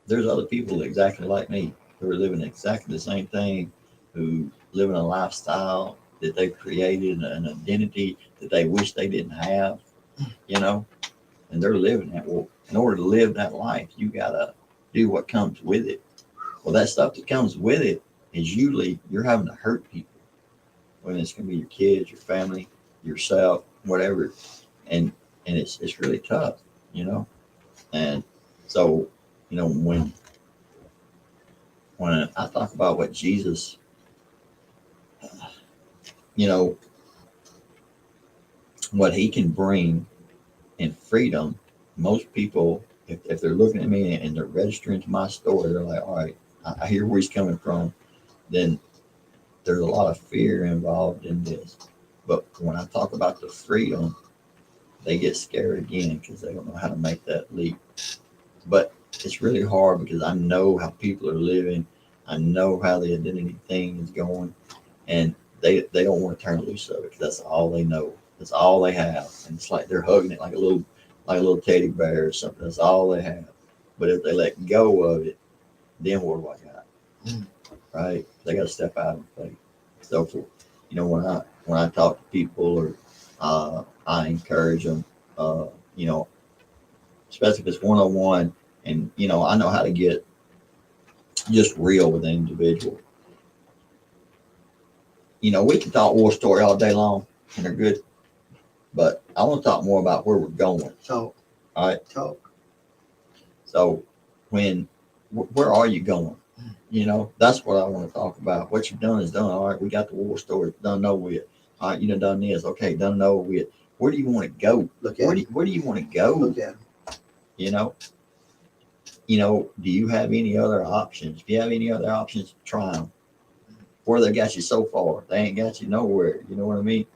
There's other people exactly like me who are living exactly the same thing, who live in a lifestyle that they've created, an identity that they wish they didn't have, you know, and they're living that. Well, in order to live that life, you got to do what comes with it. Well, that stuff that comes with it is usually you're having to hurt people. When it's going to be your kids, your family, yourself, whatever. And it's really tough, you know. And so, you know, when I talk about what Jesus, you know, what he can bring in freedom, most people, if they're looking at me and they're registering to my story, they're like, all right, I hear where he's coming from. Then there's a lot of fear involved in this. But when I talk about the freedom, they get scared again because they don't know how to make that leap. But it's really hard because I know how people are living. I know how the identity thing is going, and they don't want to turn loose of it because that's all they know. That's all they have, and it's like they're hugging it like a little teddy bear or something. That's all they have. But if they let go of it, then what do I got? Right? They got to step out and faith. So, you know, when I talk to people or I encourage them, you know, especially if it's one-on-one, And, I know how to get just real with an individual. We can talk war story all day long, and they're good. But I want to talk more about where we're going. Talk. All right. Talk. So where are you going? That's what I want to talk about. What you've done is done. All right, we got the war story done over with. All right, you done this. Okay, done and over with. Where do you want to go? Where do you want to go? Look at him. Do you have any other options? If you have any other options, try them. Where they got you so far, they ain't got you nowhere. You know what I mean?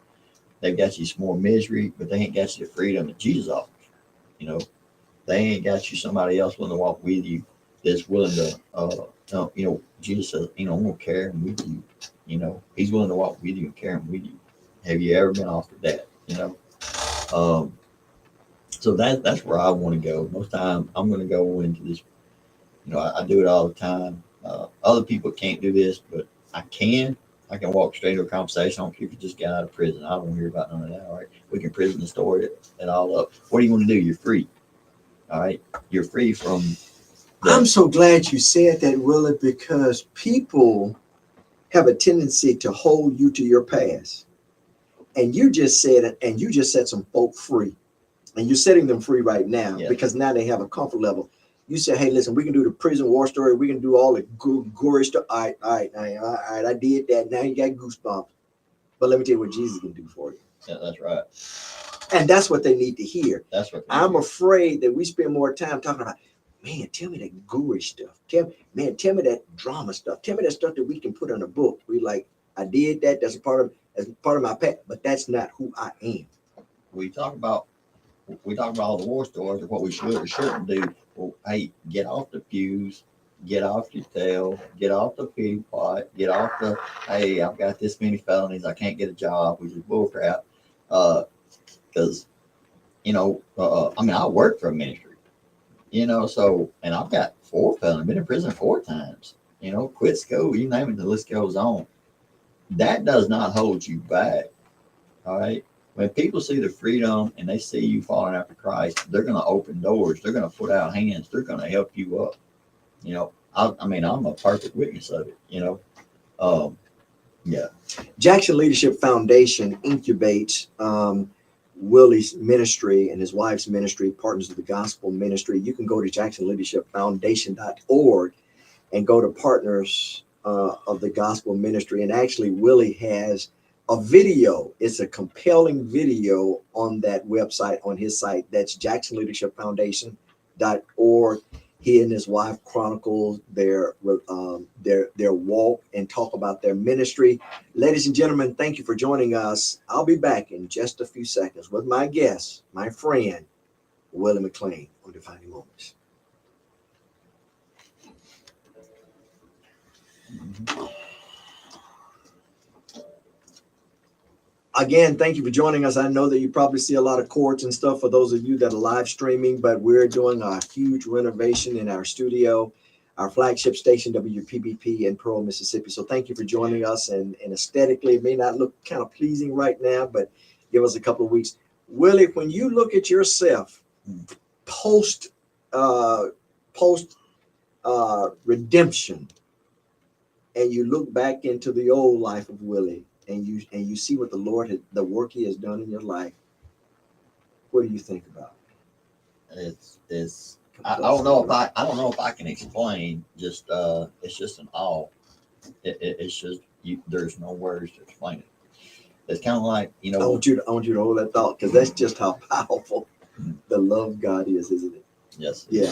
They've got you some more misery, but they ain't got you the freedom that Jesus offers. They ain't got you somebody else willing to walk with you that's willing to, Jesus says, I'm going to carry him with you. He's willing to walk with you and carry him with you. Have you ever been offered that? So that's where I want to go. Most time I'm going to go into this. I do it all the time. Other people can't do this, but I can. I can walk straight into a conversation. I don't care if you just got out of prison. I don't want to hear about none of that. All right, we can prison the story it all up. What do you want to do? You're free. All right, you're free from. I'm so glad you said that, Willie, because people have a tendency to hold you to your past. And you just said it, and you just set some folk free. And you're setting them free right now because now they have a comfort level. You say, hey, listen, we can do the prison war story. We can do all the gory stuff. All right, I did that. Now you got goosebumps. But let me tell you what Jesus can do for you. Yeah, that's right. And that's what they need to hear. That's what I'm afraid that we spend more time talking about, man, tell me that gory stuff. Tell me that drama stuff. Tell me that stuff that we can put in a book. We like, I did that. That's part of my past, but that's not who I am. We talk about all the war stories of what we should or shouldn't do. Well, hey, get off the pews, get off your tail, get off the pity pot, get off the, hey, I've got this many felonies, I can't get a job, which is bullcrap. Because, I work for a ministry, so, and I've got 4 felonies, been in prison 4 times, quit school, you name it, the list goes on. That does not hold you back, all right? When people see the freedom and they see you following after Christ, they're going to open doors. They're going to put out hands. They're going to help you up. I'm a perfect witness of it, Jackson Leadership Foundation incubates Willie's ministry and his wife's ministry, Partners of the Gospel Ministry. You can go to jacksonleadershipfoundation.org and go to Partners of the Gospel Ministry. And actually, Willie has a video. It's a compelling video on that website, on his site. That's jacksonleadershipfoundation.org. He and his wife chronicle their walk and talk about their ministry. Ladies and gentlemen, thank you for joining us. I'll be back in just a few seconds with my guest, my friend, Willie Mclean on Defining Moments. Again, thank you for joining us. I know that you probably see a lot of cords and stuff for those of you that are live streaming, but we're doing a huge renovation in our studio, our flagship station, WPBP in Pearl, Mississippi. So thank you for joining us. And aesthetically, it may not look kind of pleasing right now, but give us a couple of weeks. Willie, when you look at yourself post redemption, and you look back into the old life of Willie, and you see what the work he has done in your life, what do you think about it? I don't know if I can explain. Just it's just an awe. It's just there's no words to explain it. It's kind of like I want you to hold that thought, because that's just how powerful the love of God is, isn't it? Yes. Yeah.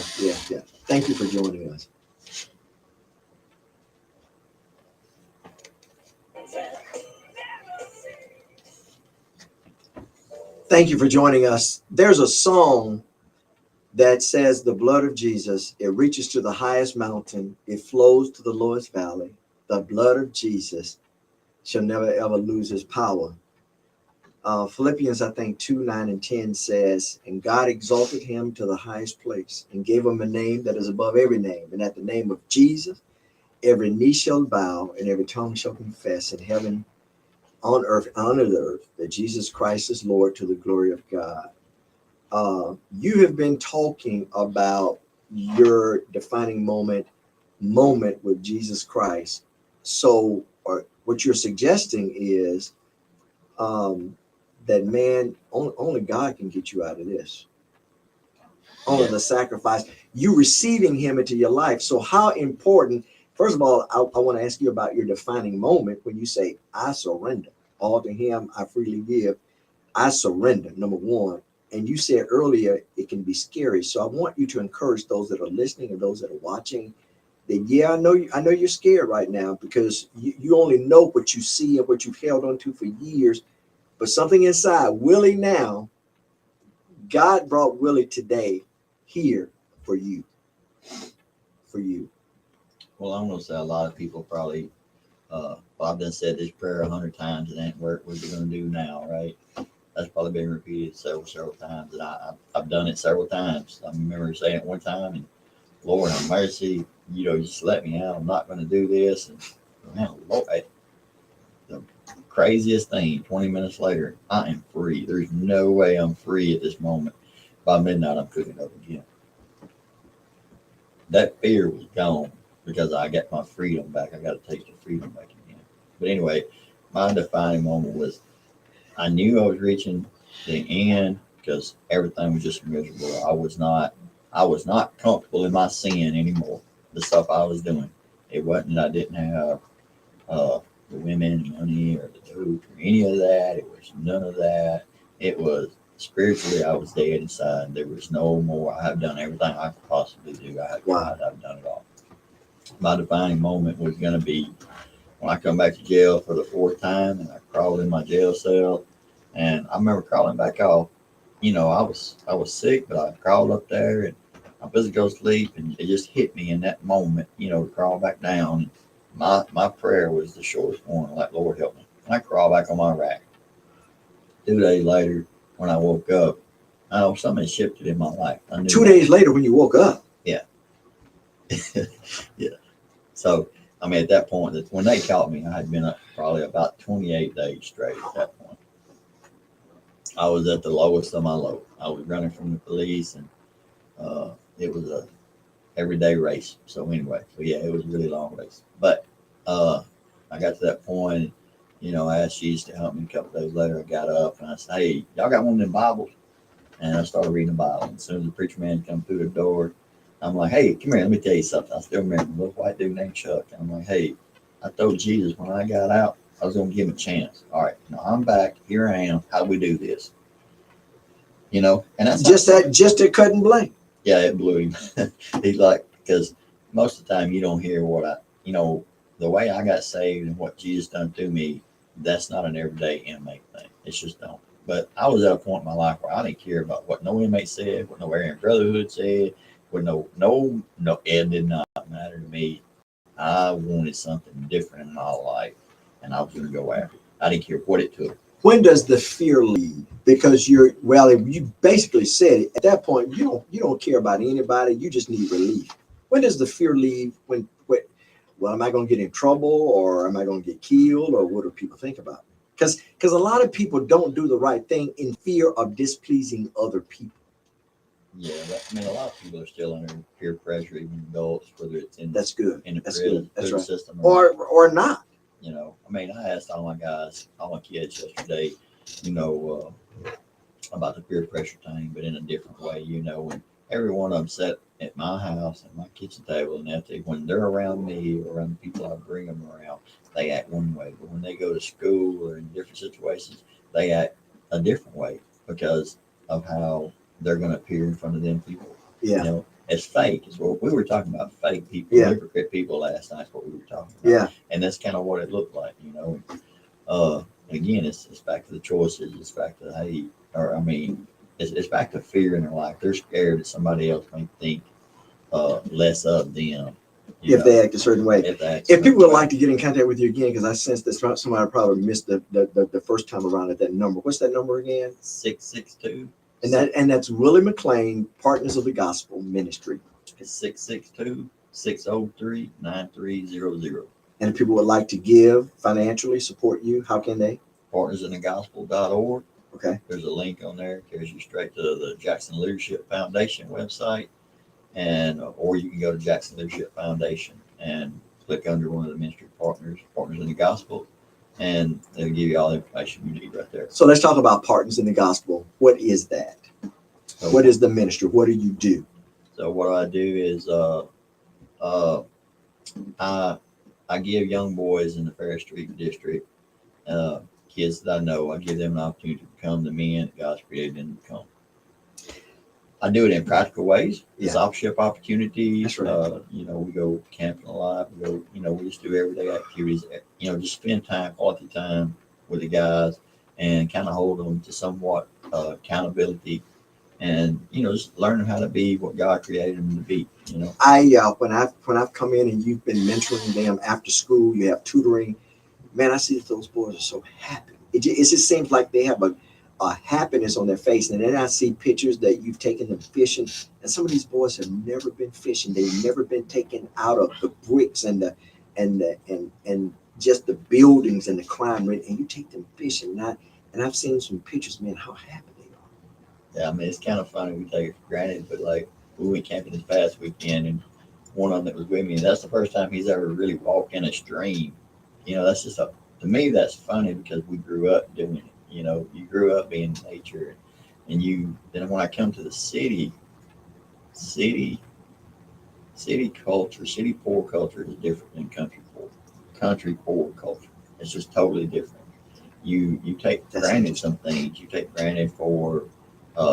Thank you for joining us. Thank you for joining us. There's a song that says the blood of Jesus, it reaches to the highest mountain, it flows to the lowest valley. The blood of Jesus shall never ever lose its power. Philippians, I think 2:9-10 says, and God exalted him to the highest place and gave him a name that is above every name. And at the name of Jesus, every knee shall bow and every tongue shall confess in heaven, on earth, under the earth, that Jesus Christ is Lord, to the glory of God. You have been talking about your defining moment with Jesus Christ. So, or what you're suggesting is that man, only God can get you out of this. Only the sacrifice, you receiving him into your life. So how important, first of all, I want to ask you about your defining moment when you say, I surrender all to him, I freely give. I surrender, number one. And you said earlier, it can be scary. So I want you to encourage those that are listening and those that are watching that, yeah, I know you're scared right now because you only know what you see and what you've held on to for years. But something inside, Willie now, God brought Willie today here for you. For you. Well, I'm going to say a lot of people probably, I've done said this prayer 100 times and ain't what we're going to do now, right? That's probably been repeated several times. And I've done it several times. I remember saying it one time, and Lord have mercy, just let me out. I'm not going to do this. And man, Lord, the craziest thing, 20 minutes later, I am free. There's no way I'm free at this moment. By midnight, I'm cooking up again. That fear was gone because I got my freedom back. I got a taste of freedom back again. But anyway, my defining moment was I knew I was reaching the end because everything was just miserable. I was not comfortable in my sin anymore. The stuff I was doing. It wasn't that I didn't have the women, money, or the dope, or any of that. It was none of that. It was spiritually, I was dead inside. There was no more. I have done everything I could possibly do. I have tried. I've done it all. My defining moment was going to be when I come back to jail for the 4th time, and I crawled in my jail cell. And I remember crawling back off. I was sick, but I crawled up there and I was going to go sleep, and it just hit me in that moment, to crawl back down. My prayer was the shortest one, like, Lord help me. And I crawled back on my rack. 2 days later, when I woke up, I know something shifted in my life. I knew 2 days later when you woke up? Yeah. Yeah. So, at that point, when they caught me, I had been up probably about 28 days straight at that point. I was at the lowest of my low. I was running from the police, and it was a everyday race. So anyway, it was a really long race. But I got to that point, I asked Jesus to help me. A couple days later, I got up and I said, hey, y'all got one of them Bibles? And I started reading the Bible. And as soon as the preacher man come through the door, I'm like, hey, come here, let me tell you something. I still remember a little white dude named Chuck. And I'm like, hey, I told Jesus when I got out, I was going to give him a chance. All right, now I'm back. Here I am. How do we do this? And that's just a cut and blame. Yeah, it blew him. He's like, because most of the time you don't hear what the way I got saved and what Jesus done to me, that's not an everyday inmate thing. It's just don't. But I was at a point in my life where I didn't care about what no inmate said, what no Aryan Brotherhood said, what no, it did not matter to me. I wanted something different in my life, and I was going to go after it. I didn't care what it took. When does the fear leave? Because you basically said at that point you don't care about anybody. You just need relief. When does the fear leave? When am I going to get in trouble, or am I going to get killed, or what do people think about me? Because a lot of people don't do the right thing in fear of displeasing other people. Yeah, a lot of people are still under peer pressure, even adults, whether it's in that's good in the that's prison, good. That's right. system or not. I asked all my kids yesterday, about the peer pressure thing, but in a different way, and every one of them sat at my house at my kitchen table, and when they're around me or around the people I bring them around, they act one way. But when they go to school or in different situations, they act a different way because of how they're going to appear in front of them people. Yeah. It's fake. Is what we were talking about. Fake people, hypocrite people last night. Is what we were talking about. Yeah. And that's kind of what it looked like, Again, it's back to the choices. It's back to hate, it's back to fear in their life. They're scared that somebody else may think less of them if they act a certain way. If people would like to get in contact with you again, because I sense that somebody probably missed the first time around at that number. What's that number again? 662. And that's Willie Mclean, Partners of the Gospel Ministry. It's 662-603-9300. And if people would like to give financially, support you, how can they? Partnersinthegospel.org. Okay. There's a link on there. It carries you straight to the Jackson Leadership Foundation website. and or you can go to Jackson Leadership Foundation and click under one of the ministry partners in the gospel, and they'll give you all the information you need right there. So let's talk about Partners in the Gospel. What is that? So, what is the ministry? What do you do? So what I do is I give young boys in the Fair Street district, kids that I know, I give them an opportunity to become the men that God's created them to become. I do it in practical ways. Discipleship opportunities. That's right. We go camping alive. We go, we just do everyday activities. Just spend quality time with the guys, and kind of hold them to somewhat accountability, and just learning how to be what God created them to be. When I've come in and you've been mentoring them after school, you have tutoring. Man, I see that those boys are so happy. It just seems like they have a happiness on their face. And then I see pictures that you've taken them fishing, and some of these boys have never been fishing. They've never been taken out of the bricks and just the buildings and the crime rate, and you take them fishing. And I've seen some pictures, man, how happy they are. Yeah, I mean, it's kind of funny, we take it for granted, but like we went camping this past weekend, and one of them that was with me, and that's the first time he's ever really walked in a stream. That's just to me, that's funny because we grew up doing it. You grew up being in nature, and then when I come to the city culture, city poor culture is different than country poor culture. It's just totally different. You take for granted some things. You take granted for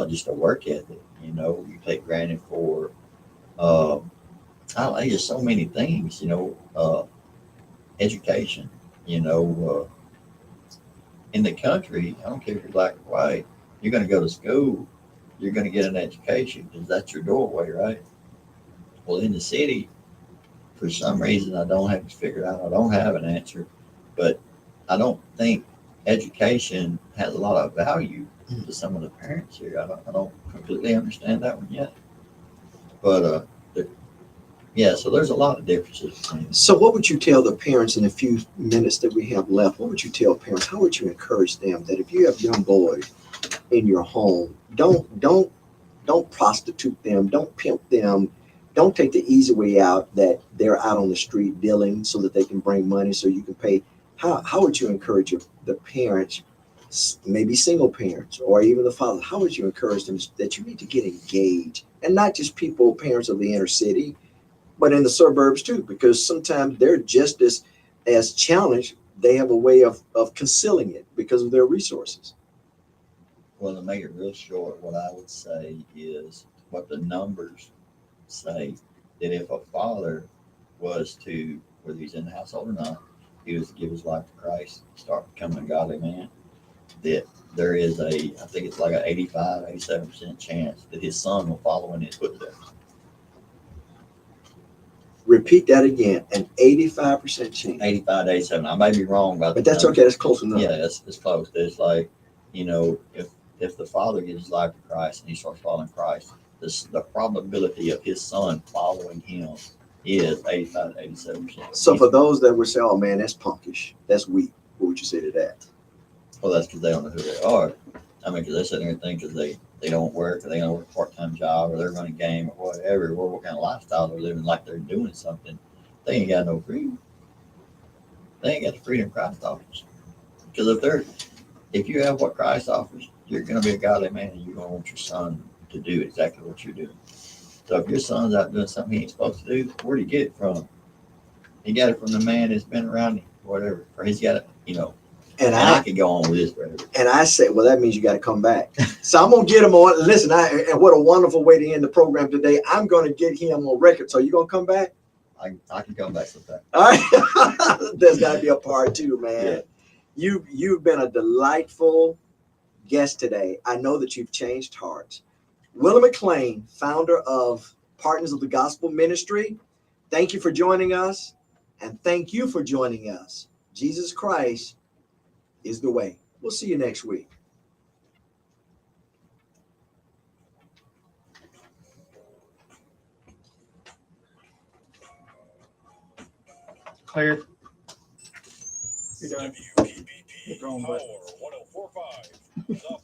just a work ethic. You take granted for just so many things. Education. In the country, I don't care if you're black or white, you're going to go to school, you're going to get an education because that's your doorway, right? Well, in the city, for some reason, I don't have to figure out. I don't have an answer, but I don't think education has a lot of value to some of the parents here. I don't completely understand that one yet, but so there's a lot of differences. So what would you tell the parents in the few minutes that we have left? What would you tell parents? How would you encourage them that if you have young boys in your home, don't prostitute them, don't pimp them, don't take the easy way out that they're out on the street dealing so that they can bring money so you can pay. How would you encourage the parents, maybe single parents or even the father? How would you encourage them that you need to get engaged, and not just parents of the inner city, but in the suburbs too, because sometimes they're just as challenged. They have a way of concealing it because of their resources. Well, to make it real short, what I would say is what the numbers say, that if a father was to, whether he's in the household or not, he was to give his life to Christ, start becoming a godly man, that there is I think it's like an 87% chance that his son will follow in his footsteps. Repeat that again. An 85% chance. 85 to 87. I may be wrong about that. But that's okay. That's close enough. Yeah, it's close. It's like, if the father gives his life to Christ and he starts following Christ, the probability of his son following him is 85 to 87%. So for those that would say, oh man, that's punkish, that's weak, what would you say to that? Well, that's because they don't know who they are. I mean, because they're sitting there thinking they don't work, or they don't work a part-time job, or they're running a game, or whatever, or what kind of lifestyle they're living, like they're doing something. They ain't got no freedom. They ain't got the freedom Christ offers. Because if you have what Christ offers, you're going to be a godly man, and you're going to want your son to do exactly what you're doing. So if your son's out doing something he ain't supposed to do, where do you get it from? He got it from the man that's been around him, whatever. Or he's got it, And I could go on with this forever. And I say, well, that means you got to come back. So I'm going to get him on. Listen, and what a wonderful way to end the program today. I'm going to get him on record. So you going to come back? I can come back sometime. All right. There's got to be a part two, man. Yeah. You've been a delightful guest today. I know that you've changed hearts. Willie Mclean, founder of Partners of the Gospel Ministry. Thank you for joining us. And thank you for joining us. Jesus Christ is the way. We'll see you next week. Clear. You're done. WPPP Hit the wrong button. Power 104.5.